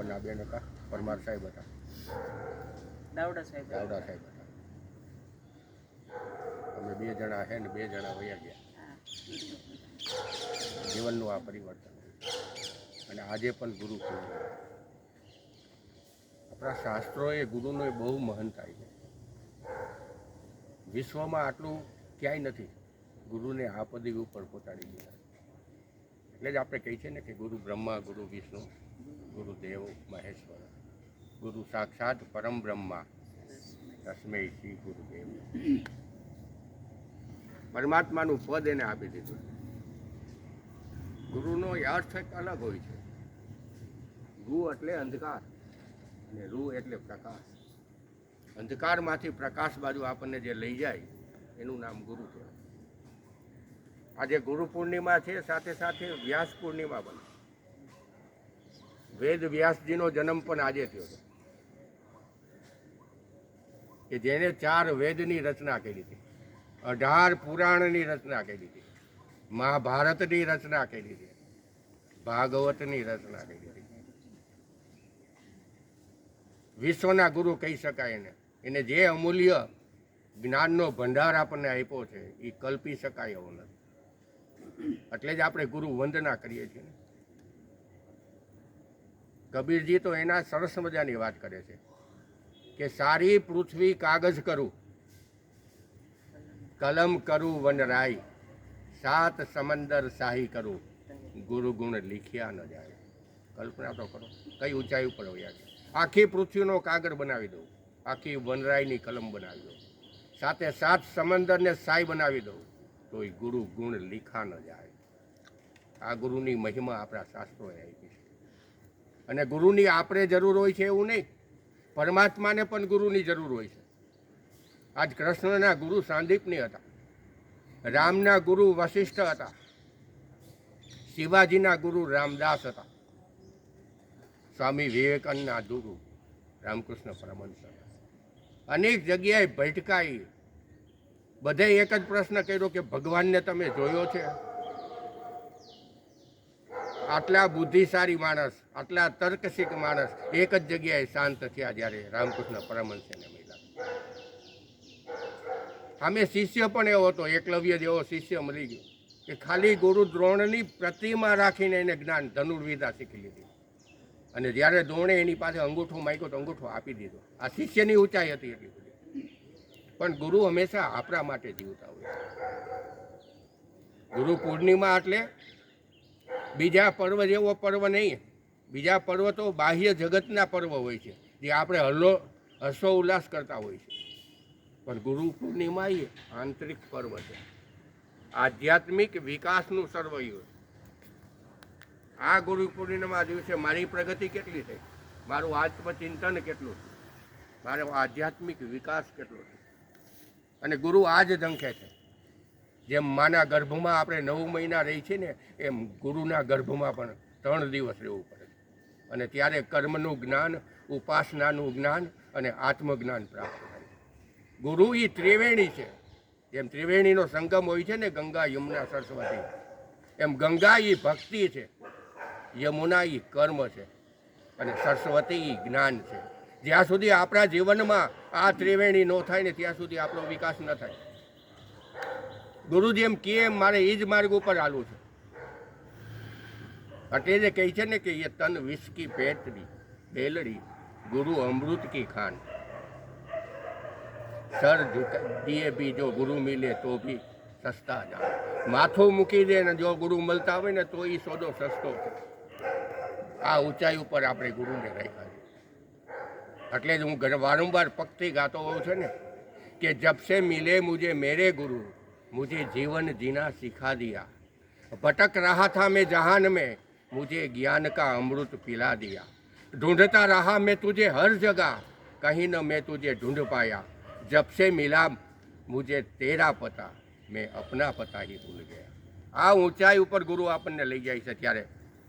ઉપરના બેન હતા, પરમાર સાહેબ હતા, દાવડા સાહેબ હતા. અમે 2 જણા છે ને 2 જણા વયા ગયા. જીવનનું આ પરિવર્તન. અને આજે પણ ગુરુ પૂર્ણિમા. આપણા શાસ્ત્રોએ ગુરુને બહુ મહાનતા છે. વિશ્વમાં આટલું ક્યાંય નથી ગુરુને આ પદવી ઉપર પહોંચાડી દીધા. એટલે જ આપણે કહીએ છીએ ને કે ગુરુ બ્રહ્મા, ગુરુ વિષ્ણુ, ગુરુ દેવ મહેશ્વર, ગુરુ સાક્ષાત પરમ બ્રહ્મા, તસ્મૈ શ્રી ગુરુદેવ. પરમાત્માનું પદ એને આપી દીધું. ગુરુનો અર્થ એક અલગ હોય છે. ગુ એટલે અંધકાર અને રૂ એટલે પ્રકાશ. અંધકારમાંથી પ્રકાશ બાજુ આપણને જે લઈ જાય એનું નામ ગુરુ કહેવાય. આજે ગુરુ પૂર્ણિમા છે, સાથે સાથે વ્યાસ પૂર્ણિમા પણ. વેદ વ્યાસજીનો જન્મ પણ આજે થયો છે, કે જેને 4 વેદની રચના કરી હતી, 18 પુરાણની રચના કરી હતી, મહાભારતની રચના કરી હતી, ભાગવતની રચના કરી હતી. વિશ્વના ગુરુ કહી શકાય એને જે અમૂલ્ય જ્ઞાનનો ભંડાર આપણને આપ્યો છે એ કલ્પી શકાય એવો નથી. એટલે જ આપણે ગુરુ વંદના કરીએ છીએ. કબીરજી તો એના સરસ મજાની વાત કરે છે કે સારી પૃથ્વી કાગજ કરું, કલમ કરું વનરાય, 7 સમંદર શાહી કરું, ગુરુ ગુણ લીખ્યા ન જાય. કલ્પના તો કરો કઈ ઊંચાઈ ઉપર હોયા છે. આખી પૃથ્વીનો કાગળ બનાવી દઉં, આખી વનરાયની કલમ બનાવી દઉં, સાથે 7 સમંદરને શાહી બનાવી દઉં, તો એ ગુરુ ગુણ લીખા ન જાય. આ ગુરુની મહિમા આપણા શાસ્ત્રોએ આપી છે. અને ગુરુની આપણે જરૂર હોય છે એવું નહીં, પરમાત્માને પણ ગુરુની જરૂર હોય છે. આજ કૃષ્ણના ગુરુ સાંદીપની હતા, રામના ગુરુ વશિષ્ઠ હતા, શિવાજીના ગુરુ રામદાસ હતા, સ્વામી વિવેકાનંદના ગુરુ રામકૃષ્ણ પરમહંસ હતા. અનેક જગ્યાએ ભટકાઈ, બધે એક જ પ્રશ્ન કર્યો કે ભગવાનને તમે જોયો છે? આટલા બુદ્ધિશાળી માણસ, આટલા તર્કશીલ માણસ એક જ જગ્યાએ શાંત થયા જ્યારે રામકૃષ્ણ પરમહંસને મળ્યા. આમે શિષ્ય પણ એવો હતો, એકલવ્ય જેવો શિષ્ય મળી ગયો કે ખાલી ગુરુ દ્રોણની પ્રતિમા રાખીને એને જ્ઞાન ધનુર્વિદ્યા શીખી લીધી. અને જ્યારે દ્રોણે એની પાસે અંગૂઠો માંગ્યો તો અંગૂઠો આપી દીધો. આ શિષ્યની ઊંચાઈ હતી એટલી બધી. પણ ગુરુ હંમેશા આપણા માટે જીવતા હોય છે. ગુરુ પૂર્ણિમા એટલે બીજા પર્વ જેવો પર્વ નહીં. બીજા પર્વ તો બાહ્ય જગતના પર્વ હોય છે, જે આપણે હર્ષો ઉલ્લાસ કરતા હોય છે. પણ ગુરુ પૂર્ણિમા એ આંતરિક પર્વ છે, આધ્યાત્મિક વિકાસનું સર્વૈયું. આ ગુરુ પૂર્ણિમા દિવસે મારી પ્રગતિ કેટલી થઈ, મારું આત્મચિંતન કેટલું છે, મારો આધ્યાત્મિક વિકાસ કેટલો છે. અને ગુરુ આ જ ઝંખે છે. જેમ માના ગર્ભમાં આપણે 9 મહિના રહી છીએ ને, એમ ગુરુના ગર્ભમાં પણ 3 દિવસ રહેવું પડે. અને ત્યારે કર્મનું જ્ઞાન, ઉપાસનાનું જ્ઞાન અને આત્મજ્ઞાન પ્રાપ્ત થાય. ગુરુ એ ત્રિવેણી છે. જેમ ત્રિવેણીનો સંગમ હોય છે ને, ગંગા યમુના સરસ્વતી, એમ ગંગા એ ભક્તિ છે, યમુના એ કર્મ છે, અને સરસ્વતી એ જ્ઞાન છે. જ્યાં સુધી આપણા જીવનમાં આ ત્રિવેણી ન થાય ને ત્યાં સુધી આપણો વિકાસ ન થાય. ગુરુ જેમ કહે એમ મારે એ જ માર્ગ ઉપર હાલવું છે. એટલે જે કહે છે ને કે એ તન વિષ કી પેટડી બેલડી, ગુરુ અમૃત કી ખાન, સર દિए भी જો ગુરુ મિલે તો ભી સસ્તા જાણ. માથું મૂકી દે ને જો ગુરુ મળતા હોય ને તો એ સોદો સસ્તો છે. આ ઊંચાઈ ઉપર આપણે ગુરુને રાખ્યા છે. એટલે જ હું વારંવાર પગથી ગાતો હોઉં છું ને કે જબ સે મિલે મુझे मेरे गुरु, मुझे जीवन जीना सिखा दिया, भटक रहा था मैं जहान में, मुझे ज्ञान का अमृत पिला दिया, ढूंढता रहा मैं तुझे हर जगह, कहीं न मैं तुझे ढूंढ पाया, जब से मिला मुझे तेरा पता, मैं अपना पता ही भूल ગયા. આ ઊંચાઈ ઉપર ગુરુ આપણને લઈ જાય છે. ત્યારે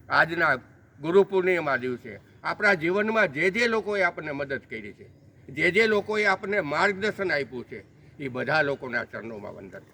આજના ગુરુ પૂર્ણિમા દિવસે આપણા જીવનમાં જે લોકોએ આપણને મદદ કરી છે, જે લોકોએ આપણને માર્ગદર્શન આપ્યું છે, એ બધા લોકોના ચરણોમાં વંદન.